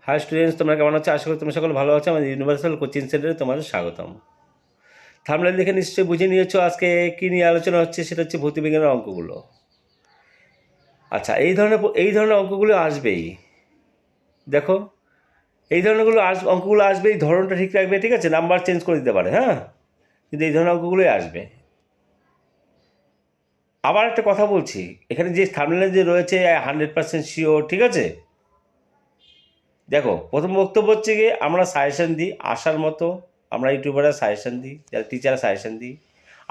High students, তোমরা কেমন আছো? আশা করি তোমরা সকল ভালো আছো। আমাদের ইউনিভার্সাল কোচিং সেন্টারে তোমাদের স্বাগতম। থাম্বনেল দেখে নিশ্চয়ই বুঝে নিয়েছো আজকে কী নিয়ে আলোচনা হচ্ছে। সেটা হচ্ছে ভৌতবিজ্ঞানের অঙ্কগুলো। আচ্ছা, এই ধরনের অঙ্কগুলো আসবেই। দেখো, এই ধরনেরগুলো অঙ্কগুলো আসবে, এই ধরনটা ঠিক রাখবে, ঠিক আছে? নাম্বার চেঞ্জ করে দিতে পারে, হ্যাঁ, কিন্তু এই ধরনের অঙ্কগুলোই আসবে। আবার একটা কথা বলছি, এখানে যে থাম্বনেলে যে রয়েছে 100% শিওর, ঠিক আছে? দেখো, প্রথম বক্তব্য হচ্ছে গিয়ে আমরা সাজেশন দিই আসার মতো। আমরা ইউটিউবাররা সাজেশন দিই, যারা টিচাররা সাজেশন দিই,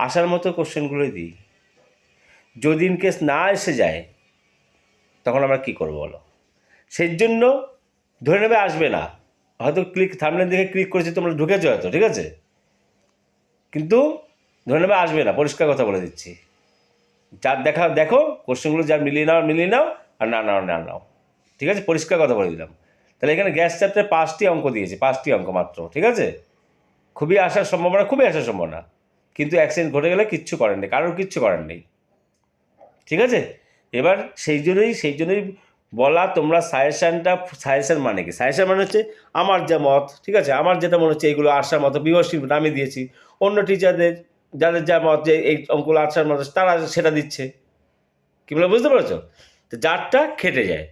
আসার মতো কোশ্চেনগুলোই দিই। যদি ইন কেস না এসে যায় তখন আমরা কী করবো বলো? সেই জন্য ধরে নেবে আসবে না, হয়তো থাম্বনেল দেখে ক্লিক করেছে, তোমরা ঢুকেছো হয়তো, ঠিক আছে, কিন্তু ধরে নেবে আসবে না। পরিষ্কার কথা বলে দিচ্ছি। যার দেখো, কোশ্চেনগুলো যার মিলিয়ে নাও, আর না নাও, ঠিক আছে? পরিষ্কার কথা বলে দিলাম। তাহলে এখানে গ্যাস চ্যাপ্টারে 5টি অঙ্ক দিয়েছে, 5টি অঙ্ক মাত্র, ঠিক আছে? খুবই আসার সম্ভাবনা, কিন্তু অ্যাক্সিডেন্ট ঘটে গেলে কিচ্ছু করেন নেই, কারোর কিচ্ছু করেন নেই, ঠিক আছে? এবার সেই জন্যই বলা, তোমরা সাজেশন মানে কি? সাজেশন মানে হচ্ছে আমার যা মত, ঠিক আছে, আমার যেটা মনে হচ্ছে এইগুলো আসার মতো বিবর্ষী নামিয়ে দিয়েছি। অন্য টিচারদের যাদের যা মত যে এই অঙ্কগুলো আসার মতো, তারা সেটা দিচ্ছে। কী বলে, বুঝতে পেরেছো? তো যারটা খেটে যায়।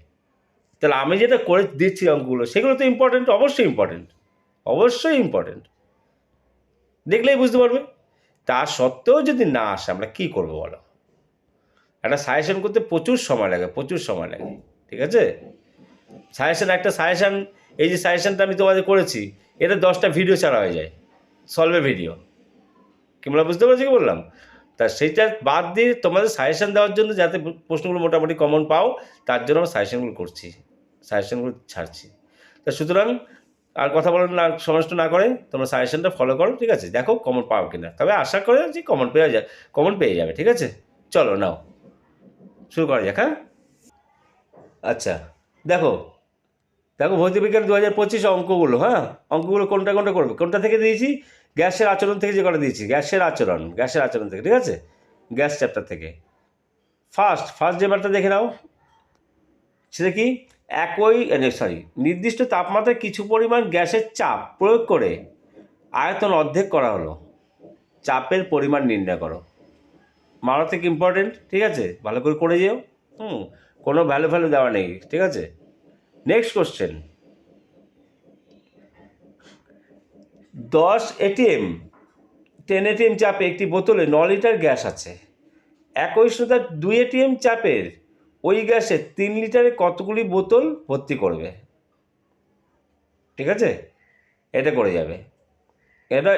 তাহলে আমি যেটা করে দিচ্ছি অঙ্কগুলো, সেগুলো তো ইম্পর্টেন্ট, অবশ্যই ইম্পর্টেন্ট, দেখলেই বুঝতে পারবে। তা সত্ত্বেও যদি না আসে, আমরা কী করবো বলো? একটা সাজেশন করতে প্রচুর সময় লাগে, ঠিক আছে? সাজেশন, এই যে সাজেশনটা আমি তোমাদের করেছি, এটা 10টা ভিডিও ছাড়া হয়ে যায়, সলভে ভিডিও। কিংবা বুঝতে পারছি কি বললাম? তা সেইটা বাদ দিয়ে তোমাদের সাজেশন দেওয়ার জন্য, যাতে প্রশ্নগুলো মোটামুটি কমন পাও, তার জন্য আমরা সাজেশনগুলো ছাড়ছি। তা সুতরাং আর কথা বলার সময় নষ্ট না করে তোমরা সাজেশনটা ফলো করো, ঠিক আছে? দেখো কমন পাও কিনা, তবে আশা করে যে কমন পেয়ে যাবে, ঠিক আছে? চলো নাও শুরু করা যাক, হ্যাঁ। আচ্ছা, দেখো ভৌতবিজ্ঞান 2025 অঙ্কগুলো, হ্যাঁ, অঙ্কগুলো কোনটা করবে, কোনটা থেকে দিয়েছি? গ্যাসের আচরণ থেকে যে কটা দিয়েছি, গ্যাসের আচরণ থেকে, ঠিক আছে? গ্যাস চ্যাপ্টার থেকে ফার্স্ট যে ব্যাপারটা দেখে নাও। সেটা কি? নির্দিষ্ট তাপমাত্রায় কিছু পরিমাণ গ্যাসের চাপ প্রয়োগ করে আয়তন অর্ধেক করা হলো। চাপের পরিমাণ নির্ণয় করো। মারাত্মক ইম্পর্টেন্ট, ঠিক আছে? ভালো করে যেও। কোনো ভ্যালু দেওয়া নেই, ঠিক আছে? Next question. 10 ATM 10 ATM চাপে একটি বোতলে 9 লিটার গ্যাস আছে। একই উষ্ণতার 2 ATM চাপের ওই গ্যাসে 3 লিটারে কতগুলি বোতল ভর্তি করবে? ঠিক আছে, এটা করে যাবে।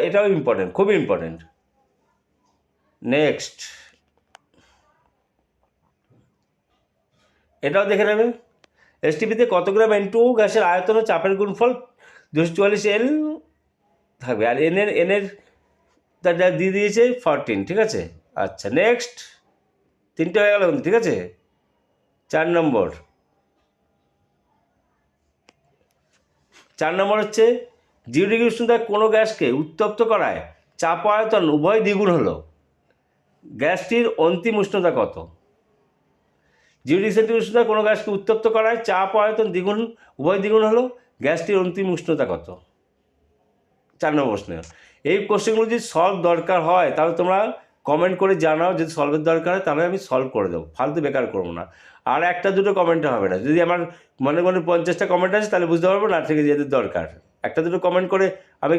এটাও ইম্পর্টেন্ট, খুবই ইম্পর্টেন্ট। নেক্সট, এটাও দেখে নেবে। এসটিপিতে কত গ্রাম N2 গ্যাসের আয়তন ও চাপের গুণফল 244 L থাকবে, আর এনের যা দিয়ে দিয়েছে 14, ঠিক আছে? আচ্ছা, নেক্সট, 3টে হয়ে গেল, ঠিক আছে? 4 নম্বর হচ্ছে 0 ডিগ্রি উষ্ণতায় কোনো গ্যাসকে উত্তপ্ত করায় চাপ ও আয়তন উভয় দ্বিগুণ হলো। গ্যাসটির অন্তিম উষ্ণতা কত? 0 ডিগ্রি সেন্টিগ্রেড উষ্ণতায় কোনো গ্যাসকে উত্তপ্ত করায় চাপ ও আয়তন উভয় দ্বিগুণ হলো। গ্যাসটির অন্তিম উষ্ণতা কত? 4 নম্বর প্রশ্ন। এই কোশ্চেনগুলো যদি সলভ দরকার হয় তাহলে তোমরা কমেন্ট করে জানাও। যদি সলভের দরকার হয় তাহলে আমি সলভ করে দেবো, ফালতু বেকার করবো না। আর 1-2 কমেন্টে হবে না। যদি আমার মনে 50টা কমেন্ট আছে তাহলে বুঝতে পারবো না ঠিক আছে এদের দরকার। 1-2 কমেন্ট করে আমি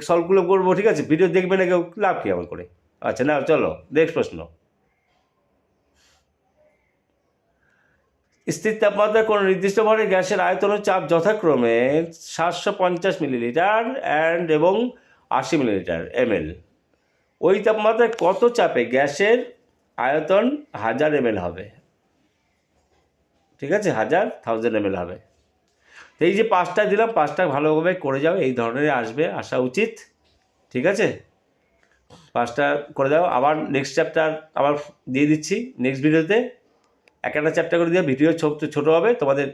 সলভগুলো করবো, ঠিক আছে? ভিডিও দেখবে না কেউ, লাভ কী আমার করে? আচ্ছা, না চলো নেক্সট প্রশ্ন। স্থির তাপমাত্রায় কোনো নির্দিষ্ট ভরের গ্যাসের আয়তন ও চাপ যথাক্রমে 750 মিলিলিটার এবং 80 মিলিলিটার ml। ওই তাপমাত্রায় কত চাপে গ্যাসের আয়তন 1000 ml হবে? ঠিক আছে, 1000 ml হবে। তো এই যে 5টা দিলাম, 5টা ভালোভাবে করে যাও, এই ধরনের আসা উচিত, ঠিক আছে? 5টা করে দাও। আবার নেক্সট চ্যাপ্টার আবার দিয়ে দিচ্ছি নেক্সট ভিডিওতে। একটা চ্যাপ্টার করে দিয়ে ভিডিও ছোটো হবে, তোমাদের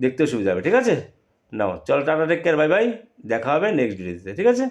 দেখতেও সুবিধা হবে, ঠিক আছে? নাও চলো, tata, take care, bye bye, দেখা হবে নেক্সট ভিডিওতে, ঠিক আছে?